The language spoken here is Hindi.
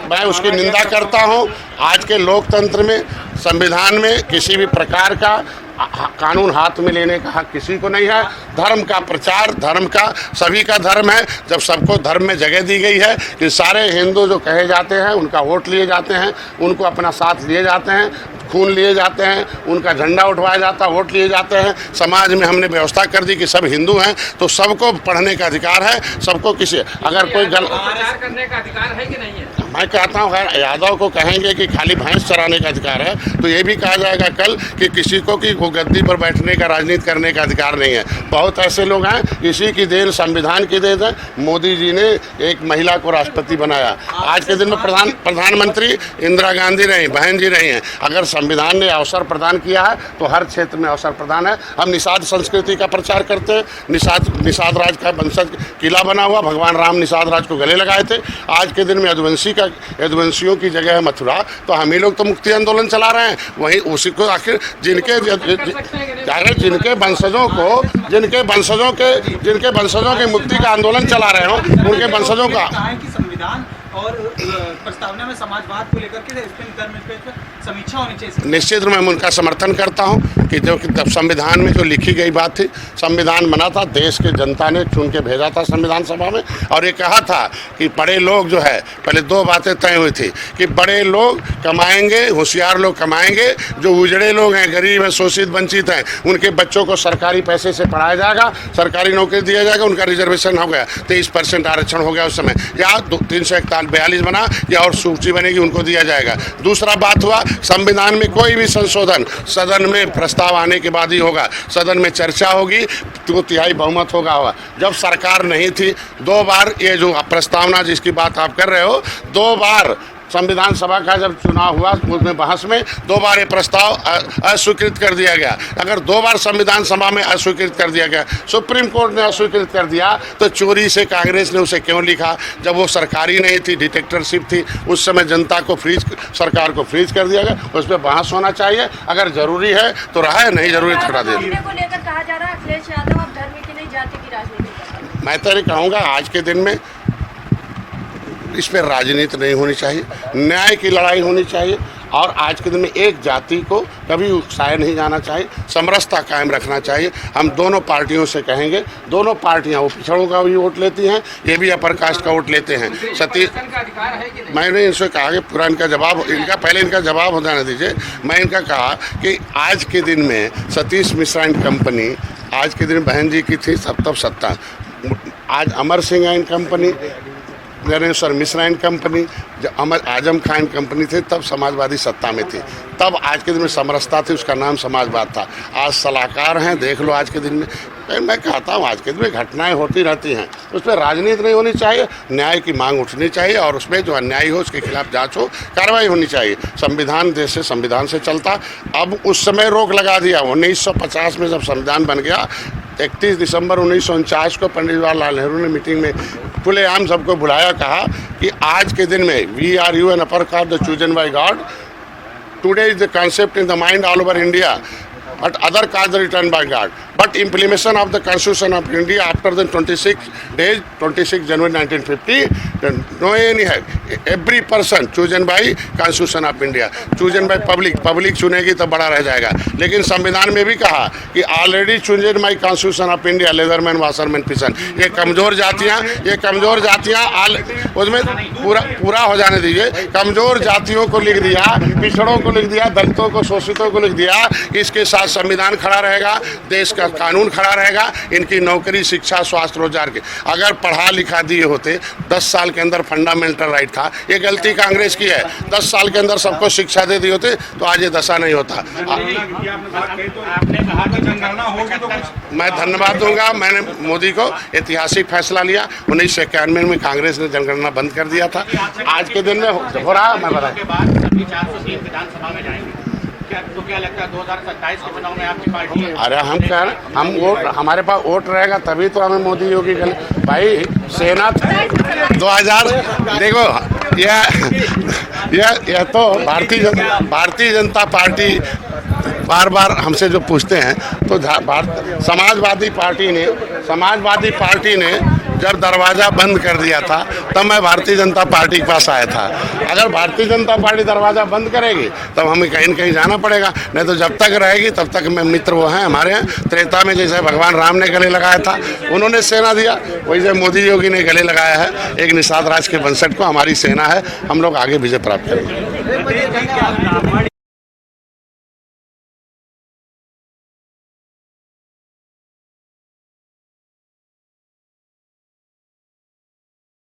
मैं उसकी निंदा करता हूं। आज के लोकतंत्र में, संविधान में किसी भी प्रकार का कानून हाथ में लेने का हक किसी को नहीं है। धर्म का प्रचार, धर्म का सभी का धर्म है। जब सबको धर्म में जगह दी गई है कि सारे हिंदू जो कहे जाते हैं उनका वोट लिए जाते हैं, उनको अपना साथ लिए जाते हैं, खून लिए जाते हैं, उनका झंडा उठवाया जाता है, वोट लिए जाते हैं। समाज में हमने व्यवस्था कर दी कि सब हिंदू हैं तो सबको पढ़ने का अधिकार है, सबको किसी अगर कोई प्रचार करने का अधिकार है कि नहीं है? मैं कहता हूँ खैर यादव को कहेंगे कि खाली भैंस चराने का अधिकार है तो ये भी कहा जाएगा कल कि किसी को कि वो गद्दी पर बैठने का, राजनीति करने का अधिकार नहीं है। बहुत ऐसे लोग हैं, इसी की देन, संविधान की देन है। मोदी जी ने एक महिला को राष्ट्रपति बनाया। आज के दिन में प्रधानमंत्री इंदिरा गांधी रही, बहन जी रही हैं। अगर संविधान ने अवसर प्रदान किया है तो हर क्षेत्र में अवसर प्रदान है। हम निषाद संस्कृति का प्रचार करते हैं। निषाद राज का वंशज किला बना हुआ, भगवान राम निषाद राज को गले लगाए थे। आज के दिन में यदुवंशियों की जगह है मथुरा, तो हम ही लोग तो मुक्ति आंदोलन चला रहे हैं। वहीं उसी को आखिर जिनके वंशजों के मुक्ति का आंदोलन चला रहे हो, उनके वंशजों का संविधान और प्रस्तावना में समाजवाद को लेकर के समीक्षा होनी चाहिए। निश्चित रूप में मैं उनका समर्थन करता हूं कि जो संविधान में जो लिखी गई बात थी, संविधान बना था, देश के जनता ने चुन के भेजा था संविधान सभा में, और ये कहा था कि बड़े लोग जो है, पहले दो बातें तय हुई थी कि बड़े लोग कमाएंगे, होशियार लोग कमाएंगे, जो उजड़े लोग हैं, गरीब हैं, शोषित वंचित हैं, उनके बच्चों को सरकारी पैसे से पढ़ाया जाएगा, सरकारी नौकरी दिया जाएगा, उनका रिजर्वेशन हो गया, 23% आरक्षण हो गया उस समय, या 342 बना या और सूची बनेगी, उनको दिया जाएगा। दूसरा बात हुआ, संविधान में कोई भी संशोधन सदन में प्रस्ताव आने के बाद ही होगा, सदन में चर्चा होगी तो तिहाई बहुमत होगा। जब सरकार नहीं थी, 2 बार ये जो प्रस्तावना जिसकी बात आप कर रहे हो, 2 बार संविधान सभा का जब चुनाव हुआ उसमें बहस में 2 बार ये प्रस्ताव अस्वीकृत कर दिया गया। अगर 2 बार संविधान सभा में अस्वीकृत कर दिया गया, सुप्रीम कोर्ट ने अस्वीकृत कर दिया, तो चोरी से कांग्रेस ने उसे क्यों लिखा? जब वो सरकारी नहीं थी, डिटेक्टरशिप थी, उस समय जनता को सरकार को फ्रीज कर दिया गया। उस पर बहस होना चाहिए। अगर जरूरी है तो रहा, नहीं जरूरी हटा दे। मैं तो ये कहूँगा आज के दिन में इस पर राजनीति नहीं होनी चाहिए, न्याय की लड़ाई होनी चाहिए, और आज के दिन में एक जाति को कभी उकसाया नहीं जाना चाहिए, समरसता कायम रखना चाहिए। हम दोनों पार्टियों से कहेंगे, दोनों पार्टियां, वो पिछड़ों का भी वोट लेती हैं, ये भी अपर कास्ट का वोट लेते हैं। मैंने इनसे कहा कि पूरा इनका जवाब, पहले इनका जवाब हो जाने दीजिए। मैं इनका कहा कि आज के दिन में सतीश मिश्रा एंड कंपनी, आज के दिन बहन जी की थी तब सत्ता, आज Amar Singh and company, Nareshwar Mishra and company, जब आजम खान एंड कंपनी थी तब समाजवादी सत्ता में थी, तब आज के दिन में समरसता थी, उसका नाम समाजवाद था। आज सलाहकार हैं, देख लो आज के दिन में। मैं कहता हूँ आज के दिन में घटनाएं होती रहती हैं, उस पर राजनीति नहीं होनी चाहिए, न्याय की मांग उठनी चाहिए, और उसमें जो अन्याय हो उसके खिलाफ जांच हो, कार्रवाई होनी चाहिए। संविधान देश से संविधान से चलता। अब उस समय रोक लगा दिया। 1950 में जब संविधान बन गया, 31 दिसंबर 1949 को पंडित जवाहरलाल नेहरू ने मीटिंग में खुलेआम सबको बुलाया, कहा कि आज के दिन में we are you an upper caste the chosen by God, today is the concept in the mind all over India, but other cards are written by God. But implementation of the Constitution of India after the 26 days, 26 January 1950, no any है, every person chosen by Constitution of India, chosen by public चुनेगी तो बड़ा रह जाएगा। लेकिन संविधान में भी कहा कि already chosen by Constitution of India, leatherman, washerman, पिसन, ये कमज़ोर जातियाँ उसमें पूरा हो जाने दीजिए। कमज़ोर जातियों को लिख दिया, पिछड़ों को लिख दिया, दलितों को, शोषितों को लिख दिया। इसके साथ संविधान खड़ा रहेगा, देश का कानून खड़ा रहेगा, इनकी नौकरी, शिक्षा, स्वास्थ्य, रोजगार के। अगर पढ़ा लिखा दिए होते, 10 साल के अंदर फंडामेंटल राइट था, ये गलती कांग्रेस की है। 10 साल के अंदर सबको शिक्षा दे दी होते तो आज ये दशा नहीं होता। आपने कहा अगर जनगणना होगी तो कुछ मैं धन्यवाद दूंगा। मैंने मोदी को ऐतिहासिक फैसला लिया। 1991 में कांग्रेस ने जनगणना बंद कर दिया था। आज के दिन में हो रहा है, मैं बता के बाद सभी 403 विधानसभा में जाएंगे। क्या लगता है 2027 के चुनाव में आपकी पार्टी है? अरे हम कह रहे हैं, हम वोट, हमारे पास वोट रहेगा तभी तो हमें मोदी योगी कर भाई। सेना 2000 देखो यह तो भारतीय जनता पार्टी बार बार हमसे जो पूछते हैं तो समाजवादी पार्टी ने जब दरवाज़ा बंद कर दिया था तब मैं भारतीय जनता पार्टी के पास आया था। अगर भारतीय जनता पार्टी दरवाज़ा बंद करेगी तब हमें कहीं न कहीं जाना पड़ेगा, नहीं तो जब तक रहेगी तब तक में मित्र वो हैं हमारे हैं। त्रेता में जैसे भगवान राम ने गले लगाया था, उन्होंने सेना दिया, वैसे मोदी योगी ने गले लगाया है। एक निषाद राज के वंशज को हमारी सेना है, हम लोग आगे विजय प्राप्त करेंगे।